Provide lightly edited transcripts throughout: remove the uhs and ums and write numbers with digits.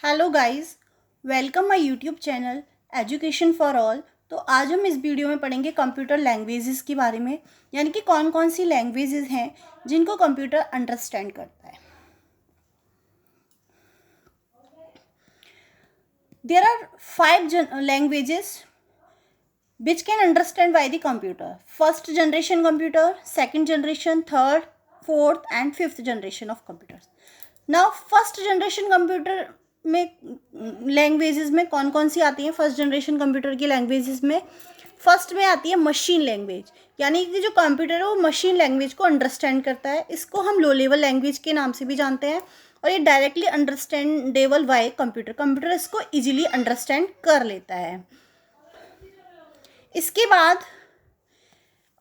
Hello guys, welcome my YouTube channel education for all. तो आज हम इस वीडियो में पढ़ेंगे कंप्यूटर लैंग्वेजेस के बारे में, यानी कि कौन कौन सी लैंग्वेजेस हैं जिनको कंप्यूटर अंडरस्टैंड करता है। There are 5 languages which can understand by the computer. First generation computer, second generation, third, fourth and fifth generation of computers. Now first generation computer में लैंग्वेजेस में कौन कौन सी आती हैं? फर्स्ट जनरेशन कंप्यूटर की languages में फर्स्ट में आती है मशीन लैंग्वेज, यानी कि जो कंप्यूटर है वो मशीन लैंग्वेज को अंडरस्टैंड करता है। इसको हम लो लेवल लैंग्वेज के नाम से भी जानते हैं और ये डायरेक्टली अंडरस्टैंडेबल बाय कंप्यूटर इसको इजीली अंडरस्टैंड कर लेता है। इसके बाद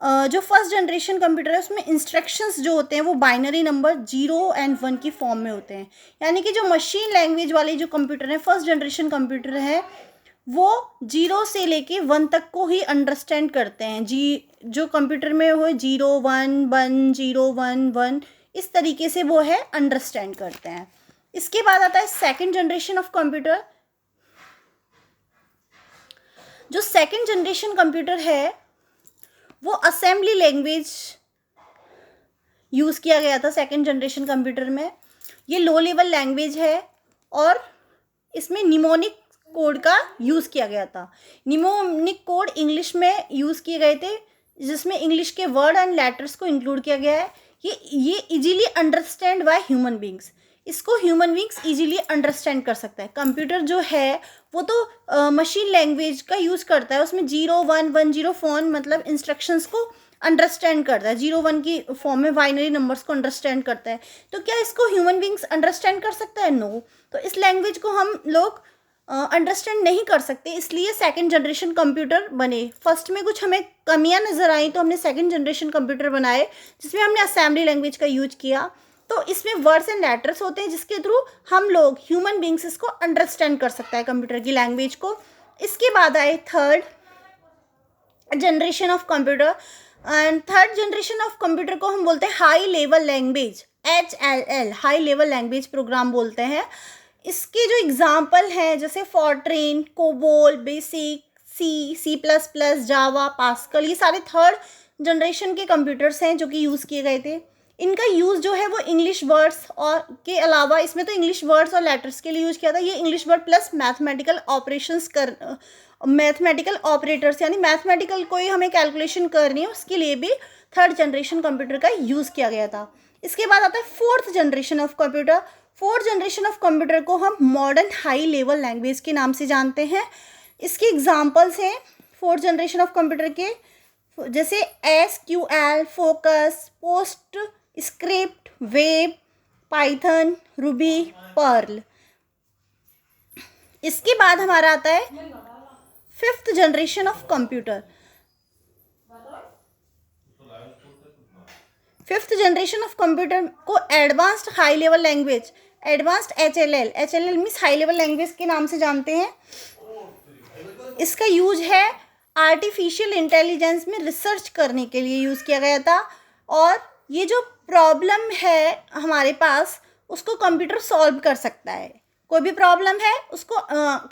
जो फर्स्ट जनरेशन कंप्यूटर है उसमें इंस्ट्रक्शंस जो होते हैं वो बाइनरी नंबर 0 और 1 की फॉर्म में होते हैं, यानी कि जो मशीन लैंग्वेज वाले जो कंप्यूटर है, फर्स्ट जनरेशन कंप्यूटर है, वो 0 से लेके 1 तक को ही अंडरस्टैंड करते हैं। जो कंप्यूटर में हो 0 1 1 0 1 1 इस तरीके से वो है अंडरस्टैंड करते हैं। इसके बाद आता है सेकेंड जनरेशन ऑफ कंप्यूटर। जो सेकेंड जनरेशन कंप्यूटर है वो असेंबली लैंग्वेज यूज़ किया गया था सेकेंड जनरेशन कंप्यूटर में। ये लो लेवल लैंग्वेज है और इसमें निमोनिक कोड का यूज़ किया गया था। निमोनिक कोड इंग्लिश में यूज़ किए गए थे, जिसमें इंग्लिश के वर्ड एंड लेटर्स को इंक्लूड किया गया है। ये easily understand by human beings, इसको ह्यूमन बींग्स इजीली अंडरस्टैंड कर सकता है। कंप्यूटर जो है वो तो मशीन लैंग्वेज का यूज़ करता है, उसमें 0 1 1 0 फॉर्म मतलब इंस्ट्रक्शंस को अंडरस्टैंड करता है, 0 1 की फॉर्म में बाइनरी नंबर्स को अंडरस्टैंड करता है। तो क्या इसको ह्यूमन बींग्स अंडरस्टैंड कर सकता है? नो। तो इस लैंग्वेज को हम लोग अंडरस्टैंड नहीं कर सकते, इसलिए सेकंड जनरेशन कंप्यूटर बने। फर्स्ट में कुछ हमें कमियां नज़र आई तो हमने सेकंड जनरेशन कंप्यूटर बनाए जिसमें हमने असेंबली लैंग्वेज का यूज किया। तो इसमें वर्ड्स एंड लेटर्स होते हैं जिसके थ्रू हम लोग ह्यूमन बींग्स इसको अंडरस्टैंड कर सकता है कंप्यूटर की लैंग्वेज को। इसके बाद आए third generation of computer, and third generation of computer को हम बोलते हैं high level language, HLL, high level language program बोलते हैं। इसके जो एग्जाम्पल हैं जैसे फॉर्ट्रेन, कोबोल, बेसिक, C++, जावा, पास्कल, ये सारे थर्ड जनरेशन के कंप्यूटर्स हैं जो कि यूज़ किए गए थे। इनका यूज़ जो है वो इंग्लिश वर्ड्स और के अलावा इसमें तो इंग्लिश वर्ड्स और लेटर्स के लिए यूज़ किया था। ये English word plus mathematical operators यानी मैथमेटिकल कोई हमें कैलकुलेशन करनी है उसके लिए भी थर्ड जनरेशन कंप्यूटर का यूज़ किया गया था। इसके बाद आता है fourth generation of computer. Fourth generation of computer को हम मॉडर्न हाई लेवल लैंग्वेज के नाम से जानते हैं। इसके एग्जाम्पल्स हैं फोर्थ जनरेशन ऑफ कंप्यूटर के, जैसे SQL, focus, PostScript, web, Python, Ruby, Perl. इसके बाद हमारा आता है fifth generation of computer. Fifth generation of computer को advanced high level language, advanced HLL means high level language के नाम से जानते हैं। इसका यूज है आर्टिफिशियल इंटेलिजेंस में रिसर्च करने के लिए यूज़ किया गया था, और ये जो प्रॉब्लम है हमारे पास उसको कंप्यूटर सॉल्व कर सकता है। कोई भी प्रॉब्लम है उसको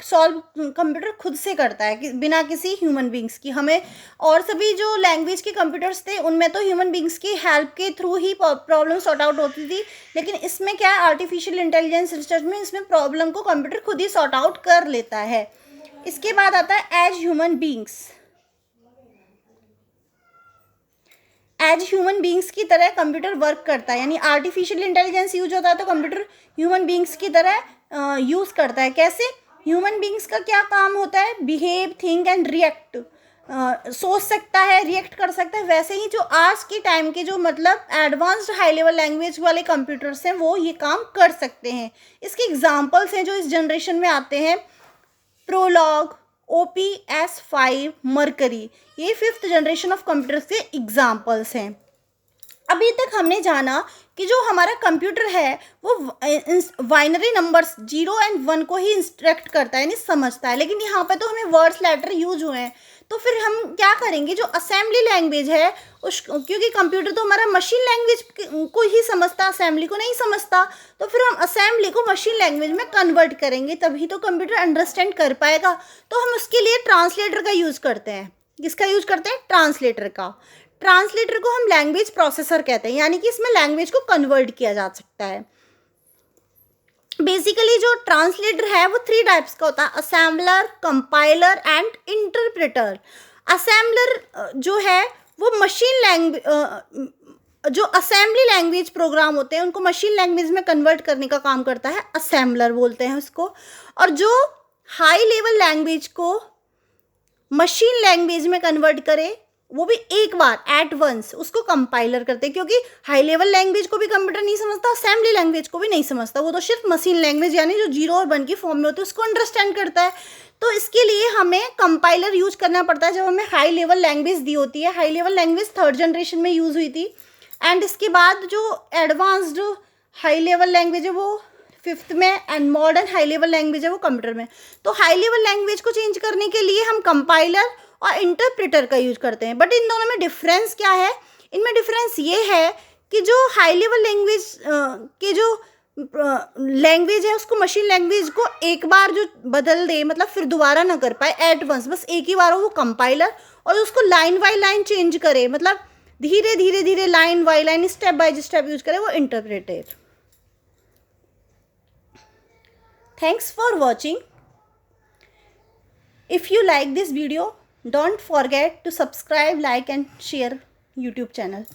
सॉल्व कंप्यूटर खुद से करता है कि बिना किसी ह्यूमन बींग्स की। हमें और सभी जो लैंग्वेज के कंप्यूटर्स थे उनमें तो ह्यूमन बींग्स की हेल्प के थ्रू ही प्रॉब्लम सॉर्ट आउट होती थी, लेकिन इसमें क्या है, आर्टिफिशियल इंटेलिजेंस रिसर्च में इसमें प्रॉब्लम को कंप्यूटर खुद ही सॉर्ट आउट कर लेता है। इसके बाद आता है एज ह्यूमन बींग्स की तरह कंप्यूटर वर्क करता है, यानी आर्टिफिशियल इंटेलिजेंस यूज होता है तो कंप्यूटर ह्यूमन बींग्स की तरह यूज़ करता है। कैसे? ह्यूमन बींग्स का क्या काम होता है? बिहेव, थिंक एंड रिएक्ट, सोच सकता है, रिएक्ट कर सकता है। वैसे ही जो आज के टाइम के जो मतलब एडवांस्ड हाई लेवल लैंग्वेज वाले कंप्यूटर्स हैं वो ये काम कर सकते हैं। इसके एग्जाम्पल्स हैं जो इस जनरेशन में आते हैं, प्रोलॉग, OPS5, मरकरी, ये फिफ्थ जनरेशन ऑफ कंप्यूटर्स के एग्जाम्पल्स हैं। अभी तक हमने जाना कि जो हमारा कंप्यूटर है वो बाइनरी नंबर्स 0 और 1 को ही इंस्ट्रक्ट करता है, यानी समझता है, लेकिन यहाँ पे तो हमें वर्ड्स लेटर यूज हुए हैं। तो फिर हम क्या करेंगे, जो असेंबली लैंग्वेज है उस, क्योंकि कंप्यूटर तो हमारा मशीन लैंग्वेज को ही समझता, असेंबली को नहीं समझता, तो फिर हम असेंबली को मशीन लैंग्वेज में कन्वर्ट करेंगे, तभी तो कंप्यूटर अंडरस्टैंड कर पाएगा। तो हम उसके लिए ट्रांसलेटर का यूज़ करते हैं। किसका यूज करते हैं? ट्रांसलेटर का। ट्रांसलेटर को हम लैंग्वेज प्रोसेसर कहते हैं, यानी कि इसमें लैंग्वेज को कन्वर्ट किया जा सकता है। बेसिकली जो ट्रांसलेटर है वो 3 टाइप्स का होता है, assembler, compiler and interpreter. Assembler जो है वो मशीन लैंग्वेज, जो असेंबली लैंग्वेज प्रोग्राम होते हैं उनको मशीन लैंग्वेज में कन्वर्ट करने का काम करता है, असेंबलर बोलते हैं उसको। और जो हाई लेवल लैंग्वेज को मशीन लैंग्वेज में कन्वर्ट करे, वो भी एक बार एट वंस, उसको कंपाइलर करते हैं। क्योंकि हाई लेवल लैंग्वेज को भी कंप्यूटर नहीं समझता, असेंबली लैंग्वेज को भी नहीं समझता, वो तो सिर्फ मशीन लैंग्वेज यानी जो 0 और 1 की फॉर्म में होती है उसको अंडरस्टैंड करता है। तो इसके लिए हमें कंपाइलर यूज करना पड़ता है जब हमें हाई लेवल लैंग्वेज दी होती है। High level language 3rd generation में यूज़ हुई थी, एंड इसके बाद जो एडवांस्ड हाई लेवल लैंग्वेज है वो 5th में, and modern high level language है वो कंप्यूटर में। तो हाई लेवल लैंग्वेज को चेंज करने के लिए हम कंपाइलर और इंटरप्रेटर का यूज करते हैं। बट इन दोनों में डिफरेंस क्या है? इनमें डिफरेंस ये है कि जो हाई लेवल लैंग्वेज के जो लैंग्वेज है उसको मशीन लैंग्वेज को एक बार जो बदल दे, मतलब फिर दोबारा ना कर पाए एट वंस, बस एक ही बार वो कंपाइलर, और उसको लाइन बाय लाइन चेंज करे, मतलब धीरे धीरे धीरे line by line step by step use करे, वो interpreter. Thanks for watching. If you like this video, don't forget to subscribe, like and share YouTube channel.